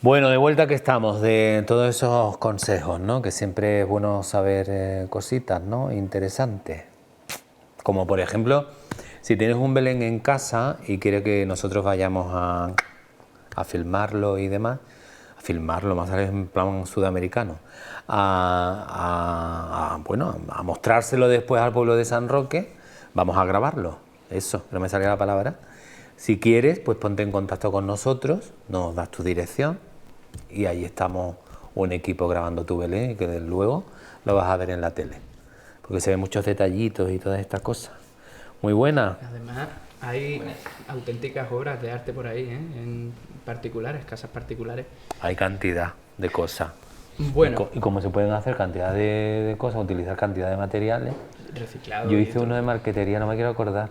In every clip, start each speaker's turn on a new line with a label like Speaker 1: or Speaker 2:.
Speaker 1: Bueno, de vuelta que estamos, de todos esos consejos, ¿no? Que siempre es bueno saber cositas, ¿no? Interesantes. Como por ejemplo, si tienes un Belén en casa y quieres que nosotros vayamos a filmarlo y demás, a filmarlo, más tarde en plan sudamericano, bueno, a mostrárselo después al pueblo de San Roque, vamos a grabarlo, eso, no me salía la palabra. Si quieres, pues ponte en contacto con nosotros, nos das tu dirección y ahí estamos un equipo grabando tu Belén y que desde luego lo vas a ver en la tele, porque se ven muchos detallitos y todas estas cosas. Muy buena.
Speaker 2: Además, hay auténticas obras de arte por ahí, ¿eh? En particulares, casas particulares.
Speaker 1: Hay cantidad de cosas.
Speaker 2: Bueno,
Speaker 1: Y como se pueden hacer cantidad de cosas, utilizar cantidad de materiales.
Speaker 2: reciclado.
Speaker 1: Yo
Speaker 2: y
Speaker 1: hice
Speaker 2: todo.
Speaker 1: uno de marquetería, no me quiero acordar.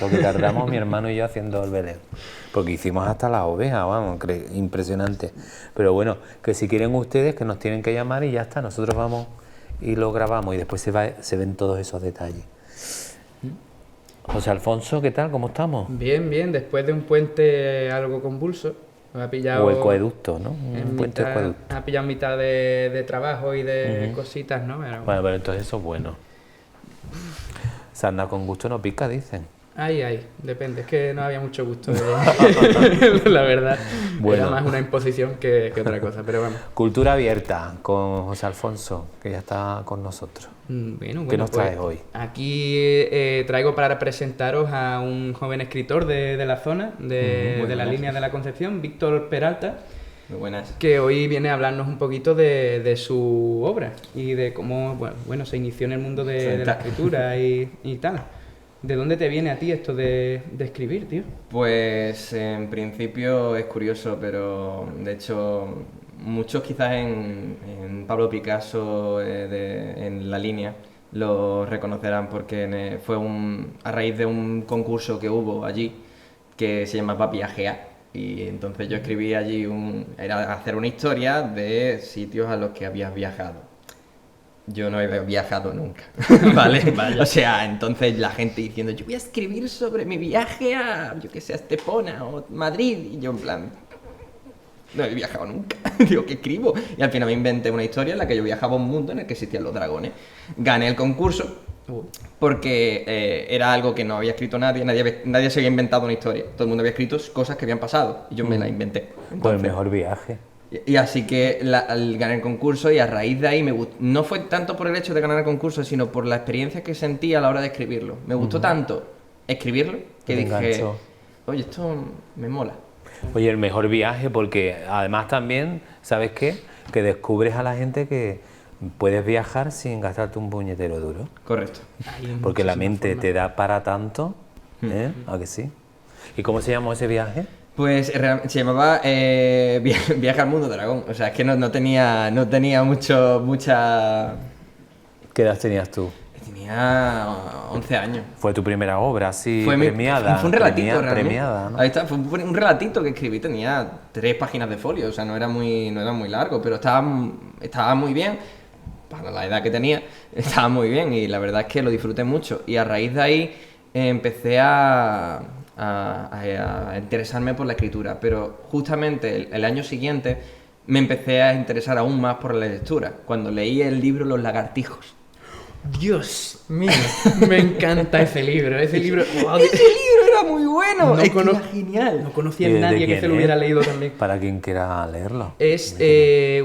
Speaker 1: Lo que tardamos mi hermano y yo haciendo el Belén. Porque hicimos hasta las ovejas, vamos, impresionante. Pero bueno, que si quieren ustedes, que nos tienen que llamar y ya está. Nosotros vamos y lo grabamos y después se ven todos esos detalles. José Alfonso, ¿qué tal? ¿Cómo estamos?
Speaker 2: Bien, bien, después de un puente algo convulso, me ha pillado.
Speaker 1: O ecoeducto, ¿no?
Speaker 2: En
Speaker 1: Un puente
Speaker 2: mitad,
Speaker 1: ecoeducto.
Speaker 2: me ha pillado en mitad de trabajo y de cositas, ¿no?
Speaker 1: Bueno, pero entonces eso es bueno. Sarna con gusto no pica, dicen.
Speaker 2: Ay, depende, es que no había mucho gusto, la verdad.
Speaker 1: Bueno.
Speaker 2: Era más una imposición que otra cosa, pero vamos.
Speaker 1: Cultura abierta con José Alfonso, que ya está con nosotros.
Speaker 2: Bueno,
Speaker 1: ¿Qué nos
Speaker 2: pues,
Speaker 1: traes hoy?
Speaker 2: aquí traigo para presentaros a un joven escritor de la zona, de la línea de la Concepción, Víctor Peralta,
Speaker 3: Muy buenas.
Speaker 2: que hoy viene a hablarnos un poquito de su obra y de cómo bueno, se inició en el mundo de la escritura y tal. ¿De dónde te viene a ti esto de escribir, tío?
Speaker 3: Pues en principio es curioso, pero de hecho muchos quizás en Pablo Picasso en la línea lo reconocerán porque fue a raíz de un concurso que hubo allí que se llamaba Viajea. Y entonces yo escribí allí, era hacer una historia de sitios a los que habías viajado. Yo no he viajado nunca, ¿vale?
Speaker 2: Vaya.
Speaker 3: O sea, entonces la gente diciendo, yo voy a escribir sobre mi viaje a, yo que sé, a Estepona o Madrid. Y yo en plan, no he viajado nunca. Digo, ¿qué escribo? Y al final me inventé una historia en la que yo viajaba a un mundo en el que existían los dragones. Gané el concurso porque era algo que no había escrito nadie se había inventado una historia. Todo el mundo había escrito cosas que habían pasado y yo me las inventé.
Speaker 1: Pues el
Speaker 3: Entonces,
Speaker 1: mejor viaje.
Speaker 3: y así que gané el concurso y a raíz de ahí no fue tanto por el hecho de ganar el concurso, sino por la experiencia que sentí a la hora de escribirlo. Me gustó tanto escribirlo que
Speaker 1: Te
Speaker 3: dije,
Speaker 1: enganchó.
Speaker 3: oye, esto me mola.
Speaker 1: Oye, el mejor viaje porque además también, ¿sabes qué? Que descubres a la gente que puedes viajar sin gastarte un puñetero duro.
Speaker 3: Correcto.
Speaker 1: Porque la mente te da para tanto, ¿eh? ¿A que sí? ¿Y cómo se llamó ese viaje?
Speaker 3: Pues se llamaba Viaje al Mundo Dragón. O sea, es que no tenía mucha...
Speaker 1: ¿Qué edad tenías tú?
Speaker 3: Tenía 11 años.
Speaker 1: ¿Fue tu primera obra así
Speaker 3: Fue
Speaker 1: premiada?
Speaker 3: fue un relatito realmente.
Speaker 1: Premiada, ¿no?
Speaker 3: Ahí está, fue un relatito que escribí, tenía 3 páginas de folio, o sea, no era muy largo, pero estaba muy bien, para la edad que tenía, estaba muy bien y la verdad es que lo disfruté mucho. Y a raíz de ahí empecé a interesarme por la escritura, pero justamente el año siguiente me empecé a interesar aún más por la lectura, cuando leí el libro Los lagartijos.
Speaker 2: Dios mío, me encanta ese libro. Ese libro, wow,
Speaker 3: ¡Ese libro era muy bueno!
Speaker 2: No
Speaker 3: Es que
Speaker 2: cono-
Speaker 3: era genial.
Speaker 2: no conocía
Speaker 1: ¿Y
Speaker 2: a
Speaker 1: de
Speaker 2: nadie que
Speaker 1: quién
Speaker 2: se lo
Speaker 1: es?
Speaker 2: hubiera leído también.
Speaker 1: Para quien quiera leerlo.
Speaker 2: Es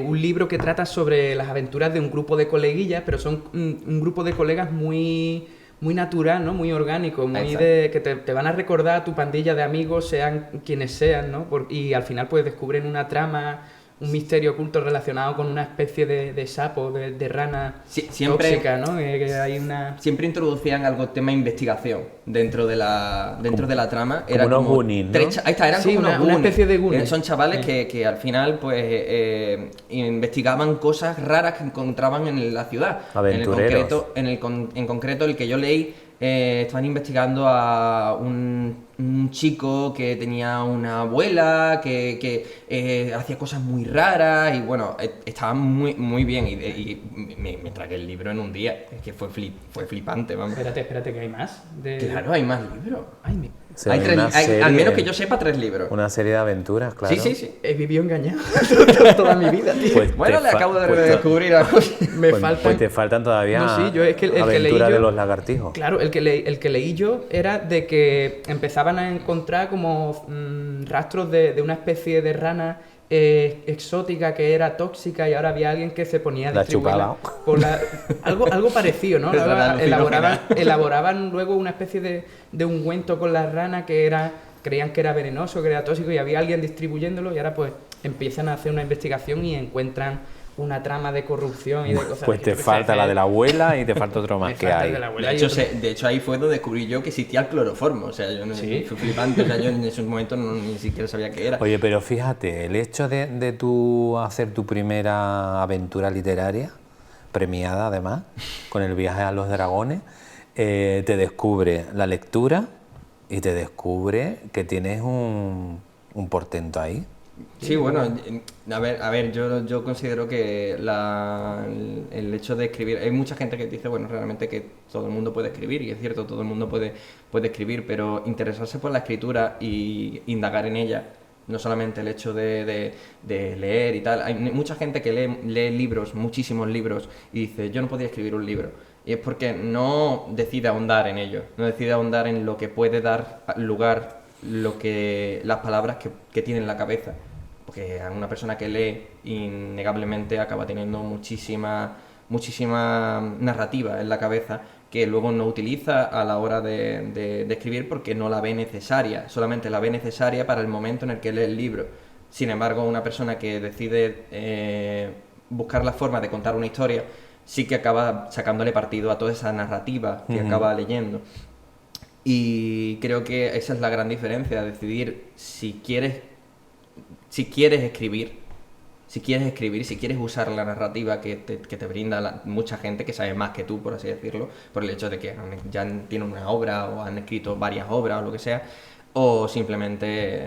Speaker 2: un libro que trata sobre las aventuras de un grupo de coleguillas, pero son un grupo de colegas muy natural, ¿no? Muy orgánico, muy
Speaker 3: Exacto.
Speaker 2: de que te van a recordar a tu pandilla de amigos, sean quienes sean, ¿no? Y al final pues descubren una trama, un misterio oculto relacionado con una especie de sapo, de rana
Speaker 3: Sí, siempre-
Speaker 2: tóxica, ¿no? Que hay una...
Speaker 3: Siempre introducían algo tema de investigación dentro de la trama.
Speaker 1: como unos Goonies, ¿no?
Speaker 3: Ahí está, eran
Speaker 2: Sí,
Speaker 3: como unos
Speaker 2: una
Speaker 3: Goonies.
Speaker 2: especie de Goonies.
Speaker 3: Son chavales que al final pues investigaban cosas raras que encontraban en la ciudad.
Speaker 1: Aventureros.
Speaker 3: En concreto el que yo leí, estaban investigando a un chico que tenía una abuela que hacía cosas muy raras y bueno, estaba muy bien y me tragué el libro en un día. Es que fue flipante, vamos.
Speaker 2: Espérate, que hay más.
Speaker 3: Claro, hay más libros.
Speaker 2: Ay,
Speaker 1: Se
Speaker 3: Hay
Speaker 1: ve
Speaker 3: tres,
Speaker 1: una serie,
Speaker 3: al menos que yo sepa, 3 libros.
Speaker 1: Una serie de aventuras, claro.
Speaker 3: Sí.
Speaker 2: He vivido engañado toda mi vida, tío.
Speaker 1: Pues
Speaker 3: Bueno,
Speaker 1: te
Speaker 3: le
Speaker 1: fa-
Speaker 3: acabo de
Speaker 1: pues te-
Speaker 3: descubrir algo.
Speaker 2: Me
Speaker 1: pues,
Speaker 2: faltan...
Speaker 1: pues te faltan todavía
Speaker 2: No, sí, yo es que el que leí
Speaker 1: aventuras
Speaker 2: yo-
Speaker 1: de los lagartijos.
Speaker 2: Claro, el que leí yo era de que empezaban a encontrar como rastros de una especie de rana exótica que era tóxica y ahora había alguien que se ponía a
Speaker 1: La
Speaker 2: distribuirla
Speaker 1: chupaba.
Speaker 2: por algo parecido, ¿no?
Speaker 3: Es rana
Speaker 2: Elaboraban luego una especie de ungüento con la rana creían que era venenoso, que era tóxico y había alguien distribuyéndolo y ahora pues empiezan a hacer una investigación y encuentran una trama de corrupción y de cosas.
Speaker 1: Pues te falta la de la abuela y te falta otro más
Speaker 2: Me
Speaker 1: que
Speaker 2: falta el
Speaker 1: hay.
Speaker 2: de la abuela
Speaker 3: De
Speaker 2: y
Speaker 3: hecho,
Speaker 2: otro-
Speaker 3: de hecho, ahí fue donde descubrí yo que existía el cloroformo. O sea, yo no
Speaker 2: Sí.
Speaker 3: fui flipante. O sea, yo en esos momentos ni siquiera sabía qué era.
Speaker 1: Oye, pero fíjate, el hecho de tú hacer tu primera aventura literaria, premiada además, con el viaje a los dragones, te descubre la lectura y te descubre que tienes un portento ahí.
Speaker 3: Sí, bueno, a ver, yo considero que el hecho de escribir, hay mucha gente que dice, bueno, realmente que todo el mundo puede escribir, y es cierto, todo el mundo puede escribir, pero interesarse por la escritura y indagar en ella, no solamente el hecho de leer y tal, hay mucha gente que lee libros, muchísimos libros, y dice, yo no podría escribir un libro, y es porque no decide ahondar en ello, no decide ahondar en lo que puede dar lugar, las palabras que tiene en la cabeza. Porque una persona que lee innegablemente acaba teniendo muchísima narrativa en la cabeza que luego no utiliza a la hora de escribir porque no la ve necesaria, solamente la ve necesaria para el momento en el que lee el libro. Sin embargo, una persona que decide buscar la forma de contar una historia sí que acaba sacándole partido a toda esa narrativa que acaba leyendo. Y creo que esa es la gran diferencia, decidir si quieres escribir, si quieres usar la narrativa que te brinda mucha gente que sabe más que tú, por así decirlo, por el hecho de que ya tienen una obra o han escrito varias obras o lo que sea, o simplemente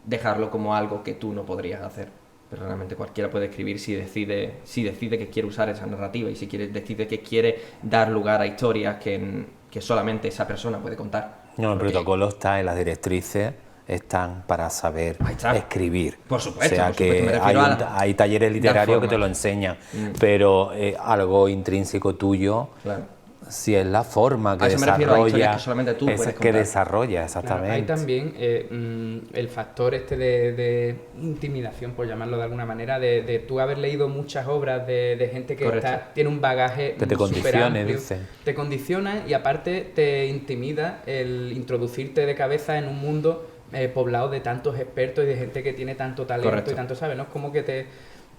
Speaker 3: dejarlo como algo que tú no podrías hacer. Pero realmente cualquiera puede escribir si decide que quiere usar esa narrativa y si decide que quiere dar lugar a historias que solamente esa persona puede contar.
Speaker 1: No, el
Speaker 3: Porque-
Speaker 1: protocolo está en las directrices, están para saber
Speaker 3: Ahí está.
Speaker 1: escribir.
Speaker 3: Por supuesto,
Speaker 1: o sea
Speaker 3: por supuesto, me
Speaker 1: que
Speaker 3: refiero
Speaker 1: hay talleres literarios que te
Speaker 3: forma.
Speaker 1: lo enseñan, pero algo intrínseco tuyo,
Speaker 3: Claro.
Speaker 1: si es la forma que
Speaker 3: A eso me refiero, a historias
Speaker 1: desarrolla,
Speaker 3: que solamente tú
Speaker 1: es
Speaker 3: puedes
Speaker 1: que
Speaker 3: contar.
Speaker 1: desarrolla,
Speaker 2: Claro,
Speaker 1: exactamente.
Speaker 2: hay también el factor de intimidación, por llamarlo de alguna manera, de tú haber leído muchas obras de gente que
Speaker 3: Correcto.
Speaker 2: tiene un bagaje
Speaker 1: Que te
Speaker 2: súper
Speaker 1: condicione,
Speaker 2: amplio.
Speaker 1: dice.
Speaker 2: Te condiciona y aparte te intimida el introducirte de cabeza en un mundo poblado de tantos expertos y de gente que tiene tanto talento
Speaker 3: Correcto.
Speaker 2: y tanto sabe, ¿no? Es como que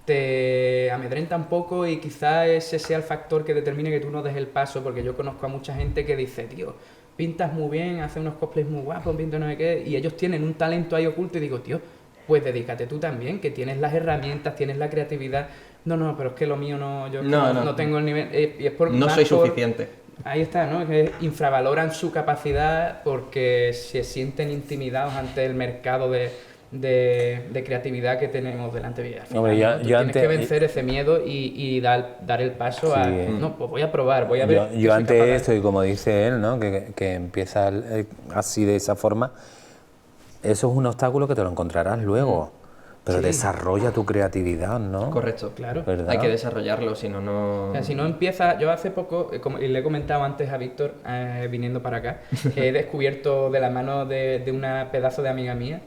Speaker 2: te amedrenta un poco y quizá ese sea el factor que determine que tú no des el paso, porque yo conozco a mucha gente que dice, tío, pintas muy bien, haces unos cosplays muy guapos, pintas no sé qué, y ellos tienen un talento ahí oculto y digo, tío, pues dedícate tú también, que tienes las herramientas, tienes la creatividad. No, pero es que lo mío no, yo no tengo el nivel, y es por
Speaker 3: No
Speaker 2: más
Speaker 3: soy
Speaker 2: por-
Speaker 3: suficiente.
Speaker 2: Ahí está, ¿no? Que infravaloran su capacidad porque se sienten intimidados ante el mercado de creatividad que tenemos delante. Y al final,
Speaker 1: Hombre,
Speaker 2: ¿no? Tú tienes
Speaker 1: antes-
Speaker 2: que vencer ese miedo y dar el paso a...
Speaker 1: Sí.
Speaker 2: No, pues voy a probar, voy a ver... qué
Speaker 1: Yo
Speaker 2: soy
Speaker 1: ante
Speaker 2: capaz de
Speaker 1: esto, y como dice él, ¿no? que empieza así de esa forma, eso es un obstáculo que te lo encontrarás luego, pero
Speaker 2: Sí.
Speaker 1: desarrolla tu creatividad, ¿no?
Speaker 3: Correcto.
Speaker 2: Claro.
Speaker 1: ¿Verdad?
Speaker 3: Hay que desarrollarlo, si no, no...
Speaker 2: O sea, si no empieza, yo hace poco, y le he comentado antes a Víctor, viniendo para acá, que he descubierto de la mano de una pedazo de amiga mía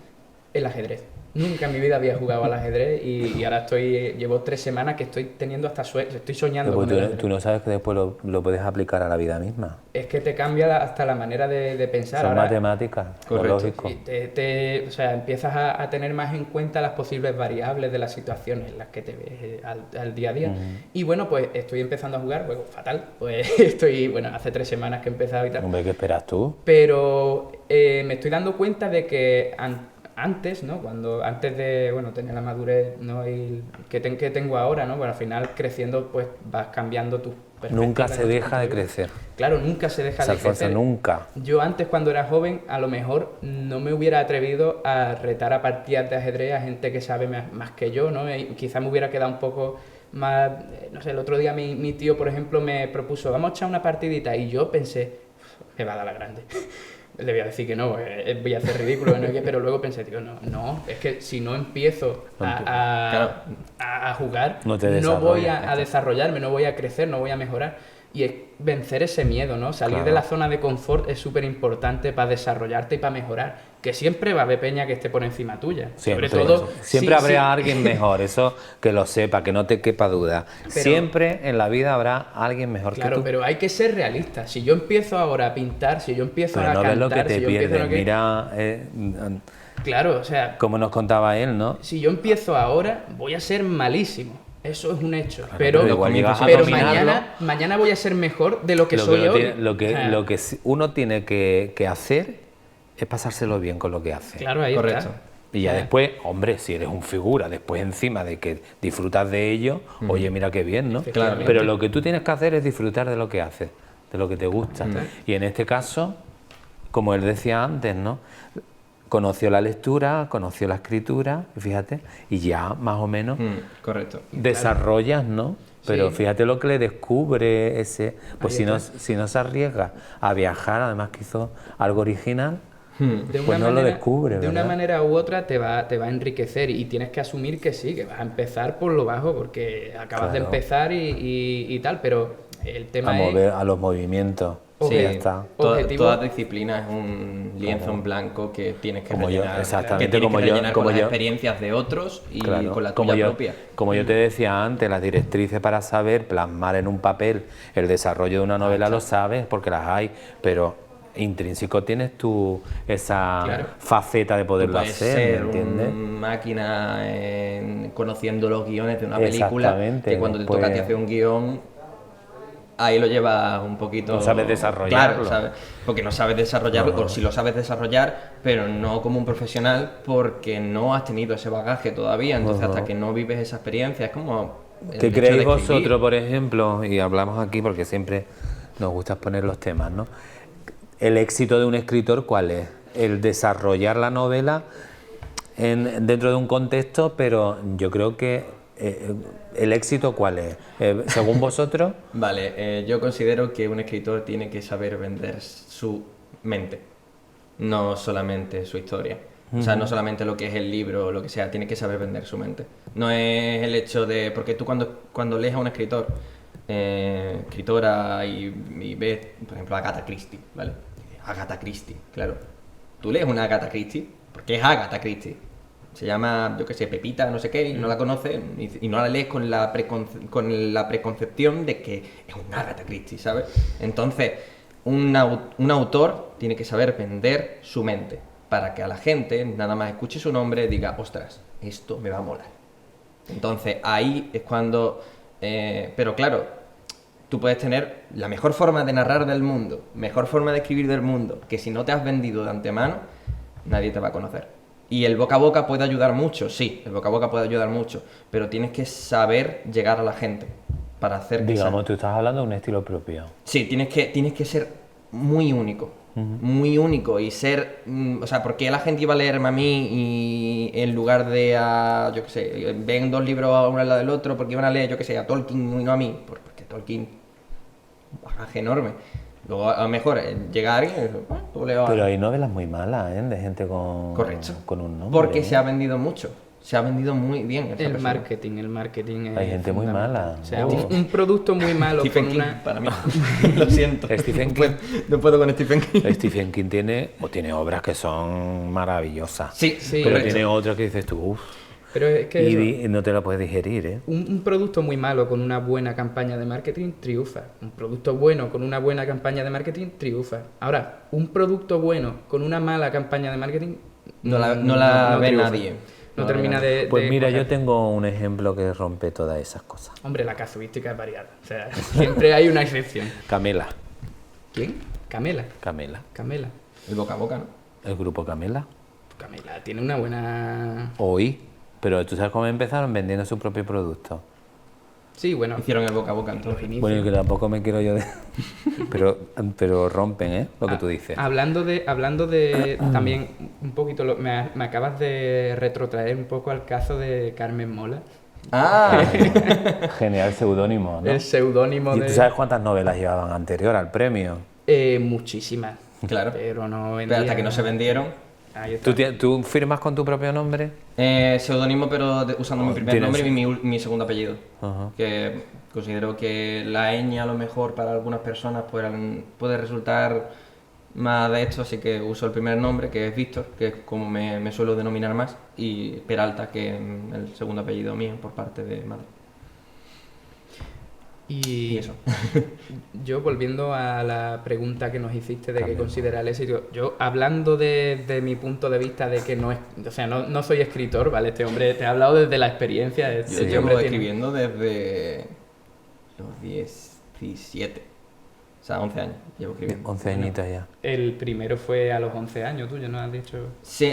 Speaker 2: el ajedrez. Nunca en mi vida había jugado al ajedrez y ahora llevo 3 semanas que estoy teniendo hasta estoy soñando
Speaker 1: Pero
Speaker 2: con el
Speaker 1: tú,
Speaker 2: ajedrez.
Speaker 1: tú no sabes que después lo puedes aplicar a la vida misma.
Speaker 2: Es que te cambia hasta la manera de pensar.
Speaker 1: Son
Speaker 2: Ahora,
Speaker 1: matemáticas, lo
Speaker 3: Correcto.
Speaker 1: lógico.
Speaker 2: y o sea, empiezas a tener más en cuenta las posibles variables de las situaciones en las que te ves al día a día. Y bueno, pues estoy empezando a jugar, juego fatal, pues hace 3 semanas que he empezado y tal.
Speaker 1: Hombre, ¿qué esperas tú?
Speaker 2: Pero me estoy dando cuenta de que antes, ¿no? Antes de, tener la madurez, ¿no? Y que tengo ahora, ¿no? Bueno, al final creciendo, pues vas cambiando tus perspectivas.
Speaker 1: Nunca se
Speaker 2: ¿no?
Speaker 1: deja de crecer.
Speaker 2: Claro, nunca se deja de
Speaker 1: Alfonso,
Speaker 2: crecer.
Speaker 1: nunca.
Speaker 2: Yo antes, cuando era joven, a lo mejor no me hubiera atrevido a retar a partidas de ajedrez a gente que sabe más que yo, ¿no? Y quizá me hubiera quedado un poco más... No sé, el otro día mi tío, por ejemplo, me propuso, vamos a echar una partidita, y yo pensé, me va a dar la grande. le voy a decir que no, voy a hacer ridículo, no sé qué, pero luego pensé, tío, no, es que si no empiezo a jugar,
Speaker 1: No te
Speaker 2: no voy
Speaker 1: desarrollas,
Speaker 2: a desarrollarme, no voy a crecer, no voy a mejorar. Y es vencer ese miedo, ¿no? Salir
Speaker 1: Claro.
Speaker 2: de la zona de confort es súper importante para desarrollarte y para mejorar. Que siempre va a haber peña que esté por encima tuya.
Speaker 1: Siempre,
Speaker 2: Sobre todo...
Speaker 1: siempre
Speaker 2: sí,
Speaker 1: habrá
Speaker 2: sí.
Speaker 1: alguien mejor, eso que lo sepa, que no te quepa duda. Siempre en la vida habrá alguien mejor que
Speaker 2: Claro,
Speaker 1: tú.
Speaker 2: pero hay que ser realista. Si yo empiezo ahora a pintar, si yo empiezo
Speaker 1: Pero
Speaker 2: a
Speaker 1: no ves lo que
Speaker 2: cantar,
Speaker 1: te
Speaker 2: si yo empiezo
Speaker 1: pierdes.
Speaker 2: a lo que...
Speaker 1: Mira,
Speaker 2: Claro, o sea,
Speaker 1: como nos contaba él, ¿no?
Speaker 2: si yo empiezo ahora, voy a ser malísimo. Eso es un hecho.
Speaker 1: pero
Speaker 2: pero
Speaker 1: igual llegas a
Speaker 2: pero
Speaker 1: dominarlo.
Speaker 2: mañana voy a ser mejor de lo que
Speaker 1: Lo
Speaker 2: soy
Speaker 1: que,
Speaker 2: hoy.
Speaker 1: lo que uno tiene que hacer es pasárselo bien con lo que hace.
Speaker 2: Claro, ahí
Speaker 3: Correcto.
Speaker 2: está.
Speaker 1: Y ya después, hombre, si eres un figura, después encima de que disfrutas de ello, oye, mira qué bien, ¿no?
Speaker 2: Efectivamente.
Speaker 1: Pero lo que tú tienes que hacer es disfrutar de lo que haces, de lo que te gusta. Y en este caso, como él decía antes, ¿no? Conoció la lectura, conoció la escritura, fíjate, y ya más o menos
Speaker 3: Correcto.
Speaker 1: desarrollas, ¿no? Pero
Speaker 2: Sí.
Speaker 1: fíjate lo que le descubre ese... Pues
Speaker 2: Ahí
Speaker 1: si no se arriesga a viajar, además que hizo algo original,
Speaker 2: De
Speaker 1: pues no lo descubre,
Speaker 2: de una
Speaker 1: ¿verdad?
Speaker 2: manera u otra te va a enriquecer y tienes que asumir que sí, que vas a empezar por lo bajo porque acabas de
Speaker 1: Claro.
Speaker 2: empezar y tal, pero el tema
Speaker 1: a
Speaker 2: es...
Speaker 1: mover a los movimientos.
Speaker 2: Sí,
Speaker 1: ya está.
Speaker 2: Objetivo-
Speaker 3: Toda disciplina es un lienzo en blanco que tienes que
Speaker 1: Como yo,
Speaker 3: rellenar.
Speaker 1: exactamente,
Speaker 3: que tienes
Speaker 1: como
Speaker 3: que
Speaker 1: yo-
Speaker 3: rellenar
Speaker 1: como
Speaker 3: con las
Speaker 1: yo.
Speaker 3: experiencias de otros y
Speaker 1: Claro,
Speaker 3: con la
Speaker 1: como
Speaker 3: tuya
Speaker 1: yo,
Speaker 3: propia.
Speaker 1: como yo te decía antes, las directrices para saber plasmar en un papel el desarrollo de una novela lo sabes porque las hay, pero intrínseco tienes tú esa
Speaker 2: Claro.
Speaker 1: faceta de
Speaker 3: Tú
Speaker 1: poderlo
Speaker 3: puedes
Speaker 1: hacer,
Speaker 3: ser
Speaker 1: ¿me entiendes?
Speaker 3: una máquina conociendo los guiones de una película,
Speaker 1: Exactamente,
Speaker 3: que cuando
Speaker 1: después-
Speaker 3: te toca a ti hacer un guión, ahí lo llevas un poquito...
Speaker 1: No sabes desarrollarlo.
Speaker 3: Claro, ¿sabes? Porque no sabes desarrollarlo, o si lo sabes desarrollar, pero no como un profesional, porque no has tenido ese bagaje todavía, entonces hasta que no vives esa experiencia, es como... el
Speaker 1: ¿Qué
Speaker 3: hecho de
Speaker 1: creéis
Speaker 3: escribir.
Speaker 1: vosotros, por ejemplo, y hablamos aquí porque siempre nos gusta exponer los temas, ¿no? ¿El éxito de un escritor cuál es? El desarrollar la novela dentro de un contexto, pero yo creo que el éxito cuál es, según vosotros.
Speaker 3: Vale, yo considero que un escritor tiene que saber vender su mente, no solamente su historia. O sea, no solamente lo que es el libro o lo que sea, tiene que saber vender su mente. No es el hecho de... Porque tú cuando lees a un escritor, escritora y ves, por ejemplo, a Agatha Christie, ¿vale? Agatha Christie, claro. Tú lees una Agatha Christie, porque es Agatha Christie. Se llama, yo qué sé, Pepita, no sé qué, y no la conoces, y no la lees con la preconcepción de que es un Agatha Christie, ¿sabes? Entonces, un autor tiene que saber vender su mente, para que a la gente, nada más escuche su nombre, diga, ostras, esto me va a molar. Entonces, ahí es cuando... pero claro, tú puedes tener la mejor forma de narrar del mundo, mejor forma de escribir del mundo, que si no te has vendido de antemano, nadie te va a conocer. Y el boca a boca puede ayudar mucho, sí, el boca a boca puede ayudar mucho, pero tienes que saber llegar a la gente para hacer que
Speaker 1: Digamos, tú estás hablando de un estilo propio.
Speaker 3: Sí, tienes que ser muy único. Muy único y ser... o sea, ¿por qué la gente iba a leerme a mí y en lugar de a... yo qué sé, ven dos libros uno al lado del otro, porque iban a leer, yo qué sé, a Tolkien y no a mí? Porque Tolkien... bagaje enorme. Luego a lo mejor llega alguien y dice, tú leo a...
Speaker 1: Pero hay novelas muy malas, ¿eh? De gente
Speaker 3: Correcto.
Speaker 1: con un nombre.
Speaker 3: Porque
Speaker 1: ¿eh?
Speaker 3: se ha vendido mucho. Se ha vendido muy bien esa
Speaker 2: El
Speaker 3: persona.
Speaker 2: marketing es
Speaker 1: Hay gente muy
Speaker 2: fundamental.
Speaker 1: mala.
Speaker 2: O sea,
Speaker 1: Oh.
Speaker 2: un producto muy malo
Speaker 3: Stephen
Speaker 2: con
Speaker 3: King,
Speaker 2: una...
Speaker 3: para mí. Lo siento.
Speaker 1: Stephen
Speaker 3: No puedo-
Speaker 1: King.
Speaker 3: No puedo con Stephen King.
Speaker 1: Stephen King tiene obras que son maravillosas.
Speaker 3: Sí,
Speaker 2: Sí.
Speaker 1: Pero
Speaker 3: correcto.
Speaker 1: tiene otras que dices tú, uff,
Speaker 2: Pero es que eso,
Speaker 1: y no te la puedes digerir, ¿eh?
Speaker 2: un producto muy malo con una buena campaña de marketing triunfa. Un producto bueno con una buena campaña de marketing triunfa. Ahora, un producto bueno con una mala campaña de marketing
Speaker 3: No la ve
Speaker 2: triunfa.
Speaker 3: nadie.
Speaker 2: No
Speaker 3: No la ve
Speaker 2: termina
Speaker 3: nadie.
Speaker 2: de...
Speaker 1: Pues
Speaker 2: de
Speaker 1: mira,
Speaker 2: cuajar.
Speaker 1: yo tengo un ejemplo que rompe todas esas cosas.
Speaker 2: Hombre, la casuística es variada. O sea, siempre hay una excepción.
Speaker 1: Camela,
Speaker 2: ¿Quién? Camela.
Speaker 1: Camela,
Speaker 2: Camela.
Speaker 3: El boca a boca, ¿no?
Speaker 1: el grupo Camela.
Speaker 2: Camela tiene una buena...
Speaker 1: Oí, pero tú sabes cómo empezaron vendiendo su propio producto.
Speaker 2: Sí, bueno.
Speaker 3: Hicieron el boca a boca
Speaker 2: Los
Speaker 3: entonces.
Speaker 2: inicios.
Speaker 1: Bueno, que tampoco me quiero yo de... pero rompen, ¿eh? Lo que tú dices.
Speaker 2: Hablando de también un poquito, me acabas de retrotraer un poco al caso de Carmen Mola,
Speaker 3: Ah,
Speaker 1: Genial seudónimo, ¿no?
Speaker 2: el seudónimo
Speaker 1: ¿Y
Speaker 2: de...
Speaker 1: tú sabes cuántas novelas llevaban anterior al premio?
Speaker 2: Muchísimas.
Speaker 3: Claro.
Speaker 2: pero no
Speaker 3: Pero
Speaker 2: vendía.
Speaker 3: hasta que no se vendieron.
Speaker 2: Ahí está.
Speaker 1: ¿Tú firmas con tu propio nombre?
Speaker 3: Seudónimo, pero usando mi primer
Speaker 1: tienes-
Speaker 3: nombre y mi segundo apellido.
Speaker 1: Ajá.
Speaker 3: Que considero que la ñ a lo mejor para algunas personas puede resultar más de esto, así que uso el primer nombre, que es Víctor, que es como me suelo denominar más, y Peralta, que es el segundo apellido mío por parte de madre. Y eso.
Speaker 2: Yo, volviendo a la pregunta que nos hiciste de qué
Speaker 1: Cambiemos.
Speaker 2: considera el éxito, yo hablando de mi punto de vista de que no es, o sea, no soy escritor, ¿vale? Este hombre te ha hablado desde la experiencia.
Speaker 3: Yo
Speaker 2: Este
Speaker 3: llevo
Speaker 2: hombre tiene-
Speaker 3: escribiendo desde los 17, o sea, 11 años llevo escribiendo.
Speaker 1: 11 añitos ya.
Speaker 2: El primero fue a los 11 años, tuyo, ¿no has dicho?
Speaker 3: Sí,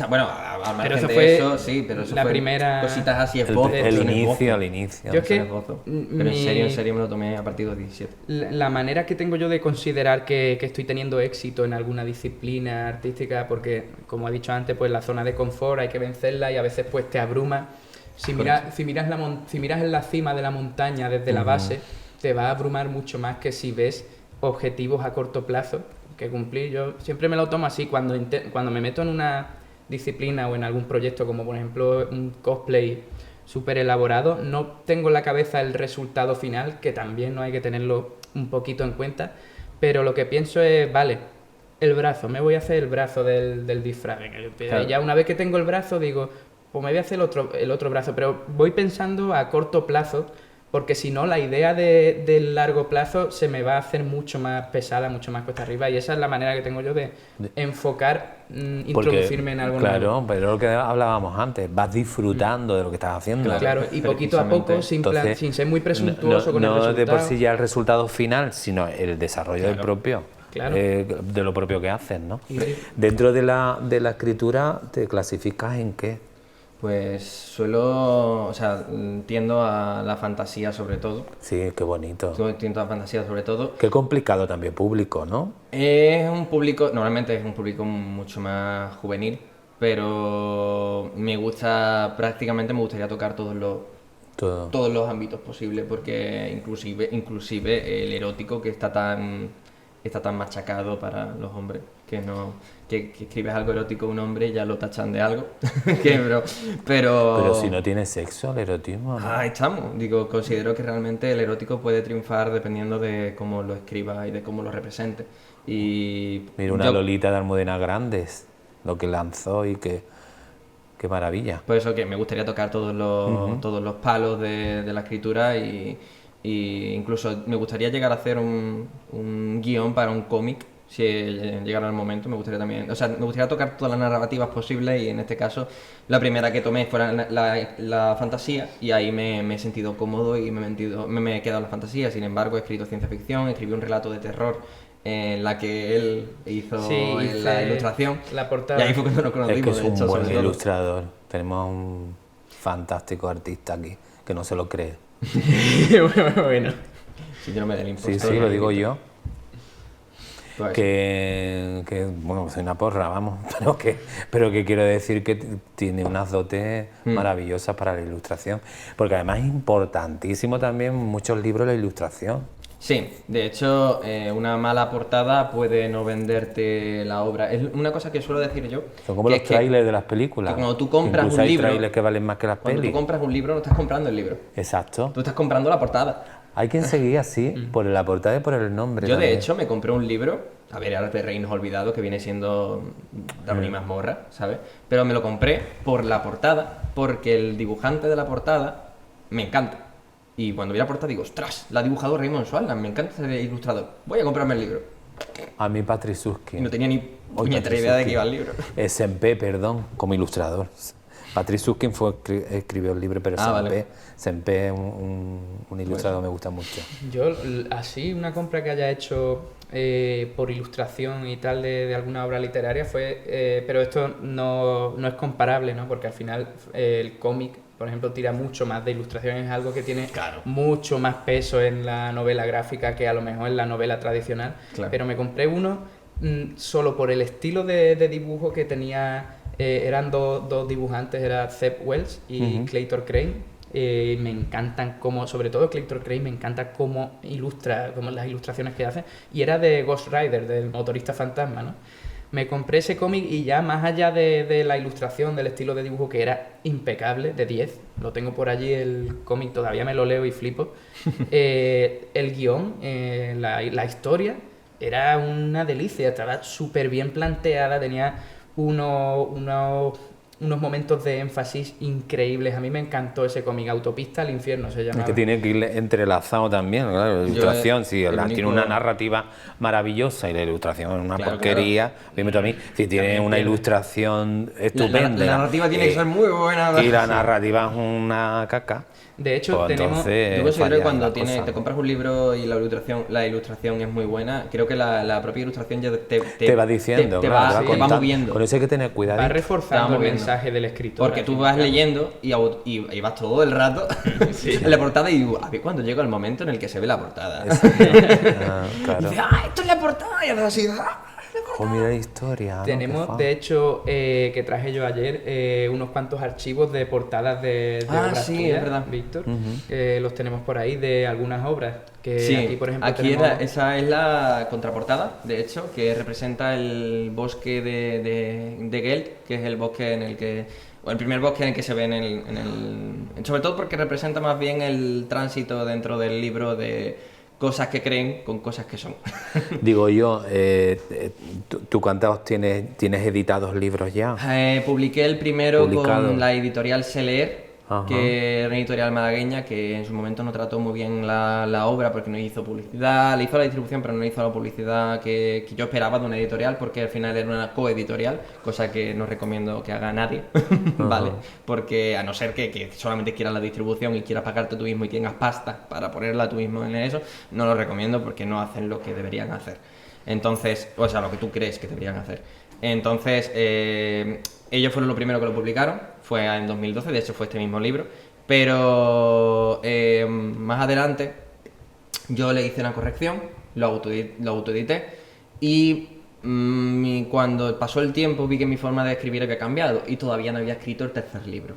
Speaker 3: bueno, al margen
Speaker 2: eso
Speaker 3: de
Speaker 2: fue
Speaker 3: eso, sí, pero eso
Speaker 2: la
Speaker 3: fue
Speaker 2: primera-
Speaker 3: cositas así,
Speaker 1: El,
Speaker 3: esbozos,
Speaker 1: el
Speaker 3: son
Speaker 1: inicio,
Speaker 3: esbozos.
Speaker 1: el inicio.
Speaker 2: Yo es que-
Speaker 3: Son esbozos.
Speaker 2: m-
Speaker 3: Pero en
Speaker 2: mi-
Speaker 3: serio me lo tomé a partir de los 17.
Speaker 2: La manera que tengo yo de considerar que estoy teniendo éxito en alguna disciplina artística, porque como he dicho antes, pues la zona de confort hay que vencerla y a veces pues te abruma. Si miras en la cima de la montaña desde la base, te va a abrumar mucho más que si ves objetivos a corto plazo que cumplir. Yo siempre me lo tomo así cuando me meto en una disciplina o en algún proyecto, como por ejemplo un cosplay súper elaborado, no tengo en la cabeza el resultado final, que también no hay que tenerlo un poquito en cuenta, pero lo que pienso es, vale, el brazo, me voy a hacer el brazo del disfraz.
Speaker 3: Claro.
Speaker 2: Ya una vez que tengo el brazo, digo, pues me voy a hacer el otro brazo, pero voy pensando a corto plazo, porque si no, la idea del largo plazo se me va a hacer mucho más pesada, mucho más cuesta arriba, y esa es la manera que tengo yo de enfocar,
Speaker 1: Porque,
Speaker 2: introducirme en algo
Speaker 1: claro,
Speaker 2: nuevo.
Speaker 1: pero lo que hablábamos antes, vas disfrutando de lo que estás haciendo.
Speaker 2: Claro, y poquito a poco,
Speaker 1: Entonces,
Speaker 2: sin ser muy presuntuoso con el
Speaker 1: no
Speaker 2: resultado.
Speaker 1: de por sí ya el resultado final, sino el desarrollo del propio,
Speaker 2: Claro.
Speaker 1: de lo propio que haces, ¿no?
Speaker 2: Y-
Speaker 1: Dentro de la escritura, ¿te clasificas en qué?
Speaker 3: Pues tiendo a la fantasía sobre todo.
Speaker 1: Sí, qué bonito.
Speaker 3: Tiendo a la fantasía sobre todo.
Speaker 1: Qué complicado también público, ¿no?
Speaker 3: Es un público, normalmente es un público mucho más juvenil, pero me gustaría tocar
Speaker 1: Todo.
Speaker 3: todos los ámbitos posibles, porque inclusive el erótico que está tan machacado para los hombres, que escribes algo erótico a un hombre y ya lo tachan de algo. pero
Speaker 1: Pero si no tiene sexo, el erotismo, ¿no?
Speaker 3: ahí estamos. Considero que realmente el erótico puede triunfar dependiendo de cómo lo escriba y de cómo lo represente. Y
Speaker 1: Mira una
Speaker 3: yo-
Speaker 1: Lolita de Almudena Grandes, lo que lanzó y qué maravilla.
Speaker 3: Por eso que me gustaría tocar todos los palos de la escritura y incluso me gustaría llegar a hacer un guión para un cómic, si llegara el momento. Me gustaría tocar todas las narrativas posibles, y en este caso la primera que tomé fuera la fantasía, y ahí me he sentido cómodo y me he quedado en la fantasía. Sin embargo, he escrito ciencia ficción, escribí un relato de terror en la que él hizo
Speaker 2: Sí,
Speaker 3: la
Speaker 2: hice
Speaker 3: ilustración,
Speaker 2: la portada.
Speaker 3: y ahí fue cuando nos
Speaker 1: Es
Speaker 3: conocimos.
Speaker 1: que es
Speaker 3: de
Speaker 1: un
Speaker 3: hecho,
Speaker 1: buen
Speaker 3: sobre todo.
Speaker 1: ilustrador. Tenemos un fantástico artista aquí, que no se lo cree.
Speaker 2: Bueno.
Speaker 3: Si yo no me da el impostor.
Speaker 1: Sí, sí, lo digo yo.
Speaker 3: Pues,
Speaker 1: Bueno, soy una porra, vamos, pero que quiero decir que tiene unas dotes maravillosas para la ilustración, porque además es importantísimo también muchos libros la ilustración.
Speaker 3: Sí, de hecho, una mala portada puede no venderte la obra. Es una cosa que suelo decir yo.
Speaker 1: Son como
Speaker 3: que
Speaker 1: los
Speaker 3: es que
Speaker 1: trailers de las películas.
Speaker 3: que cuando tú compras
Speaker 1: Incluso
Speaker 3: un
Speaker 1: hay
Speaker 3: libro-
Speaker 1: trailers que valen más que las
Speaker 3: Cuando tú
Speaker 1: pelis.
Speaker 3: compras un libro, no estás comprando el libro.
Speaker 1: Exacto.
Speaker 3: Tú estás comprando la portada.
Speaker 1: Hay quien seguía así, por la portada y por el nombre.
Speaker 3: Yo, de
Speaker 1: también.
Speaker 3: hecho, me compré un libro, a ver, Arte de Reinos Olvidados, que viene siendo Dragon y Mazmorra, ¿sabes? Pero me lo compré por la portada, porque el dibujante de la portada me encanta. Y cuando vi la portada digo, ostras, la ha dibujado Raymond Swanland, me encanta ese ilustrador. Voy a comprarme el libro.
Speaker 1: A mí Patrick Susskind.
Speaker 3: Y no tenía ni puñetera idea de que iba el libro.
Speaker 1: Sempe, perdón, como ilustrador. Patrick Susskind escribió el libro, pero
Speaker 3: Vale.
Speaker 1: Sempe es un ilustrador que me gusta mucho.
Speaker 2: Yo, así, una compra que haya hecho por ilustración y tal de alguna obra literaria fue... pero esto no es comparable, ¿no? Porque al final el cómic, por ejemplo, tira mucho más de ilustración. Es algo que tiene mucho más peso en la novela gráfica que a lo mejor en la novela tradicional.
Speaker 3: Claro.
Speaker 2: Pero me compré uno solo por el estilo de dibujo que tenía... eran dos dibujantes, era Zeb Wells y Clayton Crane. Me encantan como, sobre todo Clayton Craig, me encanta cómo ilustra, como las ilustraciones que hace. Y era de Ghost Rider, del motorista fantasma, ¿no? Me compré ese cómic y ya más allá de la ilustración, del estilo de dibujo que era impecable, de 10, lo tengo por allí el cómic, todavía me lo leo y flipo, el guión, la historia, era una delicia, estaba súper bien planteada, tenía unos momentos de énfasis increíbles. A mí me encantó ese cómic, Autopista al Infierno se llamaba.
Speaker 1: Es que tiene que ir entrelazado también, claro, la ilustración, sí, tiene una narrativa maravillosa y la ilustración es una porquería, dime tú a mí, si tiene una ilustración estupenda.
Speaker 3: La narrativa tiene que ser muy buena.
Speaker 1: Y la narrativa es una caca.
Speaker 2: De hecho,
Speaker 1: pues
Speaker 2: tenemos...
Speaker 3: Yo considero que cuando te compras un libro y la ilustración es muy buena, creo que la propia ilustración ya te
Speaker 1: va diciendo,
Speaker 3: te va moviendo.
Speaker 1: Con eso hay que tener cuidado.
Speaker 2: Va reforzando el mensaje del escritor.
Speaker 3: Porque tú vas leyendo y vas todo el rato en la portada y digo, a ver cuando llega el momento en el que se ve la portada.
Speaker 1: Claro.
Speaker 3: Y dices, esto es la portada, y así,
Speaker 1: mira la historia.
Speaker 2: Tenemos, de hecho, que traje yo ayer, unos cuantos archivos de portadas de obras tuyas,
Speaker 3: es verdad.
Speaker 2: Víctor. Los tenemos por ahí de algunas obras. Que
Speaker 3: sí,
Speaker 2: aquí, por ejemplo,
Speaker 3: aquí
Speaker 2: tenemos...
Speaker 3: esa es la contraportada, de hecho, que representa el bosque de Geld, que es el bosque en el que... O el primer bosque en el que se ve sobre todo porque representa más bien el tránsito dentro del libro de cosas que creen con cosas que son.
Speaker 1: Digo yo, ¿tú cuántos tienes editados libros ya?
Speaker 3: Publiqué el primero con la editorial Seleer, que era una editorial malagueña que en su momento no trató muy bien la obra porque no hizo publicidad, le hizo la distribución pero no hizo la publicidad que yo esperaba de una editorial, porque al final era una coeditorial, cosa que no recomiendo que haga nadie, ¿vale? Porque a no ser que solamente quieras la distribución y quieras pagarte tú mismo y tengas pasta para ponerla tú mismo en eso, no lo recomiendo porque no hacen lo que deberían hacer. Entonces, o sea, lo que tú crees que deberían hacer. Entonces, ellos fueron los primeros que lo publicaron, fue en 2012, de hecho fue este mismo libro, pero más adelante yo le hice una corrección, lo autoedité y cuando pasó el tiempo vi que mi forma de escribir había cambiado y todavía no había escrito el tercer libro,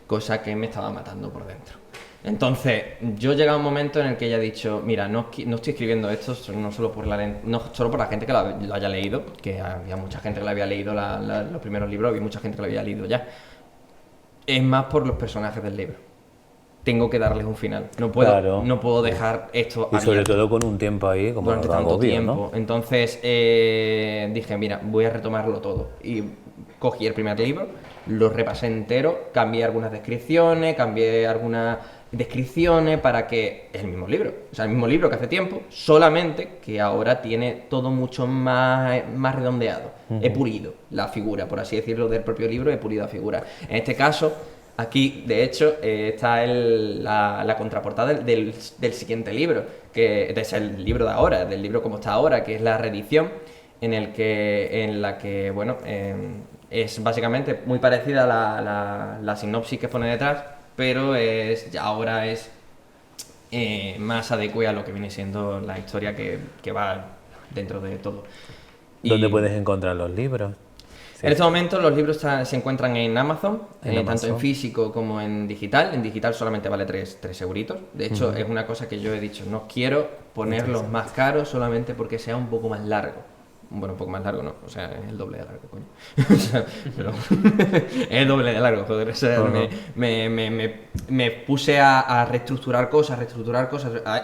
Speaker 3: cosa que me estaba matando por dentro. Entonces, yo llega un momento en el que ella ha dicho, mira, no estoy escribiendo esto no solo por la gente que lo haya leído, que había mucha gente que lo había leído los primeros libros, había mucha gente que lo había leído ya. Es más por los personajes del libro. Tengo que darles un final. No puedo dejar esto abierto.
Speaker 1: Y sobre todo con un tiempo ahí, como
Speaker 3: durante tanto
Speaker 1: agobio,
Speaker 3: tiempo.
Speaker 1: ¿no?
Speaker 3: Entonces dije, mira, voy a retomarlo todo. Y cogí el primer libro, lo repasé entero, cambié algunas descripciones, para que es el mismo libro, o sea, el mismo libro que hace tiempo, solamente que ahora tiene todo mucho más redondeado. He pulido la figura, por así decirlo, del propio libro, he pulido la figura. En este caso, aquí, de hecho, está la contraportada del siguiente libro, que es el libro de ahora, del libro como está ahora, que es la reedición, en la que, bueno, es básicamente muy parecida a la sinopsis que pone detrás, pero ahora es más adecuada a lo que viene siendo la historia que va dentro de todo.
Speaker 1: ¿Dónde puedes encontrar los libros? Sí.
Speaker 3: En este momento los libros se encuentran en Amazon, tanto en físico como en digital. En digital solamente vale 3 euritos. De hecho, es una cosa que yo he dicho, no quiero ponerlos más caros solamente porque sea un poco más largo. Bueno, un poco más largo no, o sea, es el doble de largo, coño. O sea, pero es el doble de largo, joder. O sea, me puse a reestructurar cosas.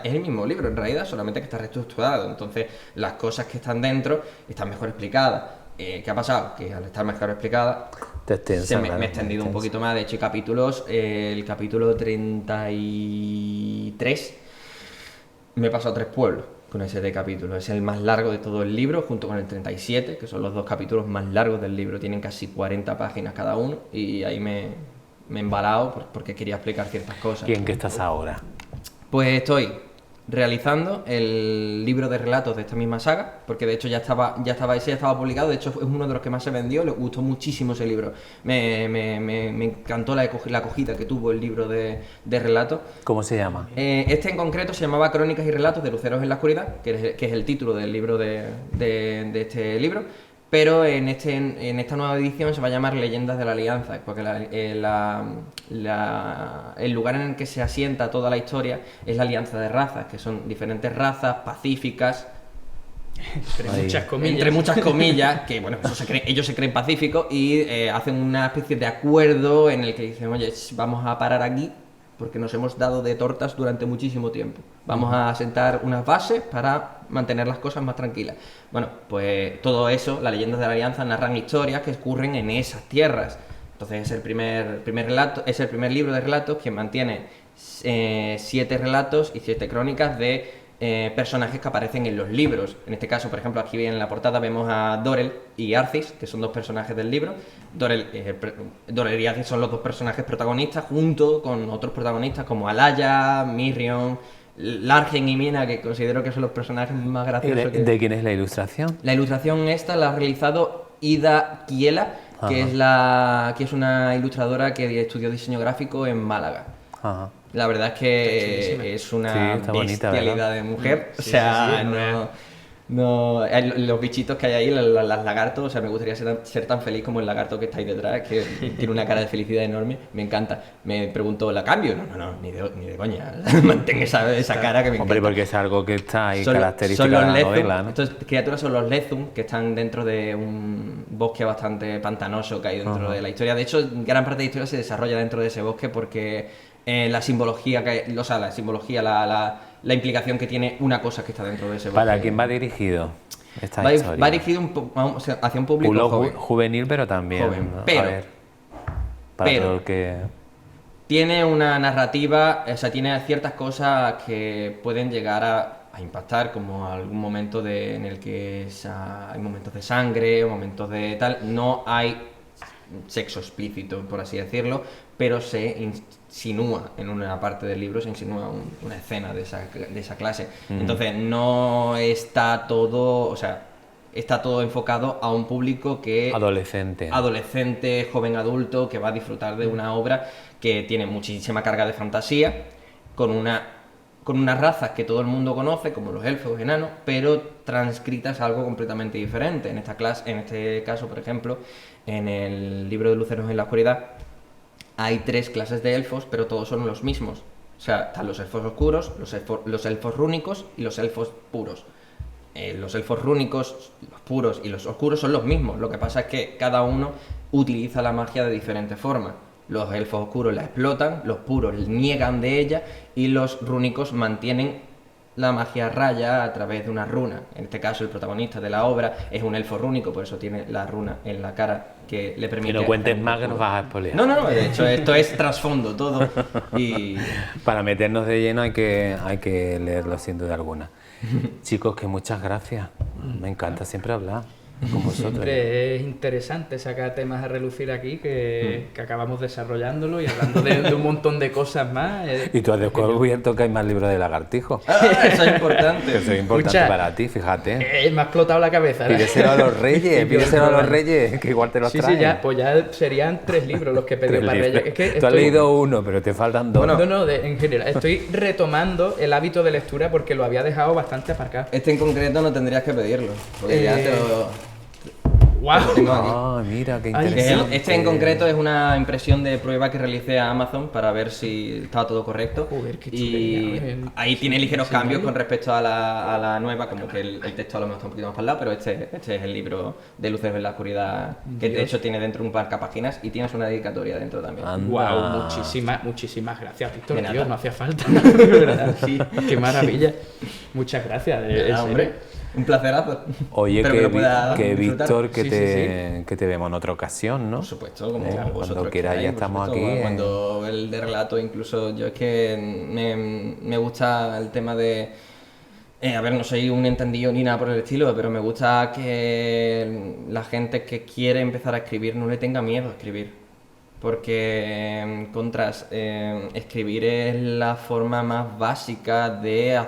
Speaker 3: Es el mismo libro, en realidad, solamente que está reestructurado. Entonces, las cosas que están dentro están mejor explicadas. ¿Qué ha pasado? Que al estar mejor explicada, me he extendido un poquito más. De hecho, hay capítulos, el capítulo 33, me he pasado 3 pueblos con ese de capítulos. Es el más largo de todo el libro, junto con el 37, que son los 2 capítulos más largos del libro. Tienen casi 40 páginas cada uno y ahí me he embalado porque quería explicar ciertas cosas.
Speaker 1: ¿Y en qué estás ahora?
Speaker 3: Pues estoy realizando el libro de relatos de esta misma saga, porque de hecho ya estaba publicado. De hecho es uno de los que más se vendió, le gustó muchísimo ese libro, me encantó la acogida que tuvo el libro de relatos.
Speaker 1: ¿Cómo se llama?
Speaker 3: Este en concreto se llamaba Crónicas y relatos de Luceros en la oscuridad, que es el título del libro de este libro. pero en esta nueva edición se va a llamar Leyendas de la Alianza, porque el lugar en el que se asienta toda la historia es la alianza de razas, que son diferentes razas pacíficas, entre muchas comillas, que bueno, ellos se creen pacíficos y hacen una especie de acuerdo en el que dicen, oye, vamos a parar aquí porque nos hemos dado de tortas durante muchísimo tiempo. Vamos a sentar unas bases para mantener las cosas más tranquilas. Bueno, pues todo eso, las leyendas de la Alianza narran historias que ocurren en esas tierras. Entonces es el primer relato, es el primer libro de relatos que mantiene 7 relatos y 7 crónicas de personajes que aparecen en los libros. En este caso, por ejemplo, aquí en la portada vemos a Dorel y Arcis, que son 2 personajes del libro. Dorel y Arcis son los 2 personajes protagonistas, junto con otros protagonistas como Alaya, Mirion, Largen y Mina, que considero que son los personajes más graciosos.
Speaker 1: ¿De quién es la ilustración?
Speaker 3: La ilustración esta la ha realizado Ida Kiela, que es una ilustradora que estudió diseño gráfico en Málaga.
Speaker 1: Ajá.
Speaker 3: La verdad es que es una bestialidad de mujer. O sea, los bichitos que hay ahí, las lagartos, o sea, me gustaría ser tan feliz como el lagarto que está ahí detrás, que tiene una cara de felicidad enorme. Me encanta. Me pregunto, ¿la cambio? No, ni de coña. Mantén esa cara que me encanta.
Speaker 1: Hombre, porque es algo que está ahí característico de la novela, ¿no?
Speaker 3: Estas criaturas son los Lezum, que están dentro de un bosque bastante pantanoso que hay dentro de la historia. De hecho, gran parte de la historia se desarrolla dentro de ese bosque porque la simbología, la implicación que tiene una cosa que está dentro de ese bosque.
Speaker 1: ¿Para quién va dirigido esta historia?
Speaker 3: Va dirigido hacia un público joven.
Speaker 1: Juvenil, pero también.
Speaker 3: Joven. Pero
Speaker 1: todo el que...
Speaker 3: tiene una narrativa, o sea, tiene ciertas cosas que pueden llegar a impactar, como algún momento en el que hay momentos de sangre, momentos de tal. No hay sexo explícito, por así decirlo, pero se insinúa en una parte del libro, se insinúa una escena de esa clase. Entonces no está todo, o sea, está todo enfocado a un público que... Adolescente, joven adulto, que va a disfrutar de una obra que tiene muchísima carga de fantasía, con unas razas que todo el mundo conoce, como los elfos, enanos, pero transcritas a algo completamente diferente. En este caso, por ejemplo, en el libro de Luceros en la Oscuridad, hay 3 clases de elfos, pero todos son los mismos. O sea, están los elfos oscuros, los elfos rúnicos y los elfos puros. Los elfos rúnicos, los puros y los oscuros son los mismos. Lo que pasa es que cada uno utiliza la magia de diferente forma. Los elfos oscuros la explotan, los puros niegan de ella y los rúnicos mantienen la magia a raya a través de una runa. En este caso, el protagonista de la obra es un elfo rúnico, por eso tiene la runa en la cara que le permite...
Speaker 1: Que no cuentes más, que nos vas a spoilear.
Speaker 3: No, de hecho, esto es trasfondo todo. Y...
Speaker 1: para meternos de lleno hay que leerlo sin duda alguna. Chicos, que muchas gracias. Me encanta siempre hablar con vosotros.
Speaker 2: Siempre es interesante sacar temas a relucir aquí que acabamos desarrollándolo y hablando de un montón de cosas más.
Speaker 1: Y tú has descubierto que hay más libros de lagartijo.
Speaker 3: Eso es importante.
Speaker 1: Eso es importante. Escucha, para ti, fíjate.
Speaker 2: Me ha explotado la cabeza.
Speaker 1: Pídeselo a los reyes, que igual te los traen.
Speaker 2: Sí, ya serían 3 libros los que pedí para reyes. Es que
Speaker 1: tú has leído 1, pero te faltan 2.
Speaker 2: No, en general. Estoy retomando el hábito de lectura porque lo había dejado bastante aparcado.
Speaker 3: Este en concreto no tendrías que pedirlo, porque ya te lo...
Speaker 2: ¡Wow!
Speaker 1: Mira, qué interesante.
Speaker 3: Este en concreto es una impresión de prueba que realicé a Amazon para ver si estaba todo correcto.
Speaker 2: Joder, qué
Speaker 3: y
Speaker 2: chulería,
Speaker 3: ahí tiene ligeros cambios con respecto a la nueva, como que el texto a lo mejor está un poquito más para el lado, pero este es el libro de Luceros en la Oscuridad, que de hecho tiene dentro un marcapáginas y tienes una dedicatoria dentro también.
Speaker 2: ¡Wow! Muchísimas gracias, Víctor. Tío, no hacía falta. De verdad, sí. ¡Qué maravilla! Muchas gracias.
Speaker 3: Hombre. Un placerazo.
Speaker 1: Oye, que Víctor, que te vemos en otra ocasión, ¿no?
Speaker 3: Por supuesto, como vosotros
Speaker 1: cuando quieras, ya estamos aquí.
Speaker 3: Cuando el de relato, incluso yo es que me gusta el tema de... a ver, no soy un entendido ni nada por el estilo, pero me gusta que la gente que quiere empezar a escribir no le tenga miedo a escribir. Porque, escribir es la forma más básica de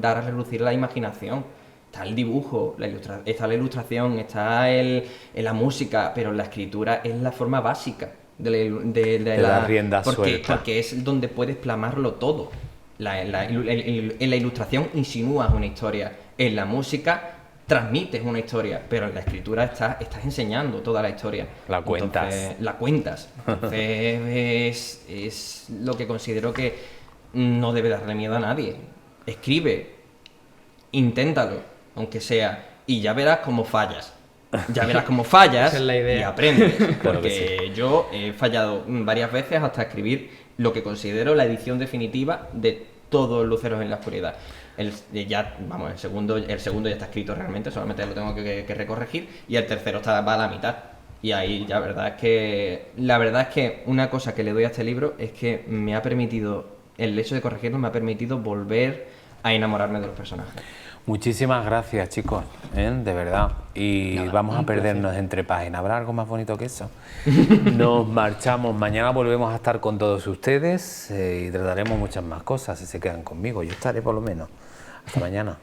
Speaker 3: dar a relucir la imaginación. Está el dibujo, está la ilustración, está la música, pero la escritura es la forma básica de
Speaker 1: la rienda suelta.
Speaker 3: Porque es donde puedes plasmarlo todo. En la ilustración insinúas una historia, en la música transmites una historia, pero en la escritura estás enseñando toda la historia.
Speaker 1: La cuentas.
Speaker 3: Entonces, la cuentas. Entonces es lo que considero que no debe darle miedo a nadie. Escribe, inténtalo, aunque sea, y ya verás cómo fallas. Ya verás cómo fallas
Speaker 2: Esa es la idea.
Speaker 3: y aprendes.
Speaker 1: Claro que
Speaker 3: Porque yo he fallado varias veces hasta escribir lo que considero la edición definitiva de todos Luceros en la Oscuridad. El segundo ya está escrito realmente, solamente lo tengo que recorregir, y el tercero va a la mitad. Y ahí la verdad es que una cosa que le doy a este libro es que me ha permitido, el hecho de corregirlo me ha permitido volver a enamorarme de los personajes.
Speaker 1: Muchísimas gracias, chicos, de verdad. Y
Speaker 3: Nada,
Speaker 1: vamos a
Speaker 3: un
Speaker 1: perdernos entre páginas. ¿Habrá algo más bonito que eso? Nos marchamos. Mañana volvemos a estar con todos ustedes y trataremos muchas más cosas si se quedan conmigo. Yo estaré por lo menos. Hasta mañana.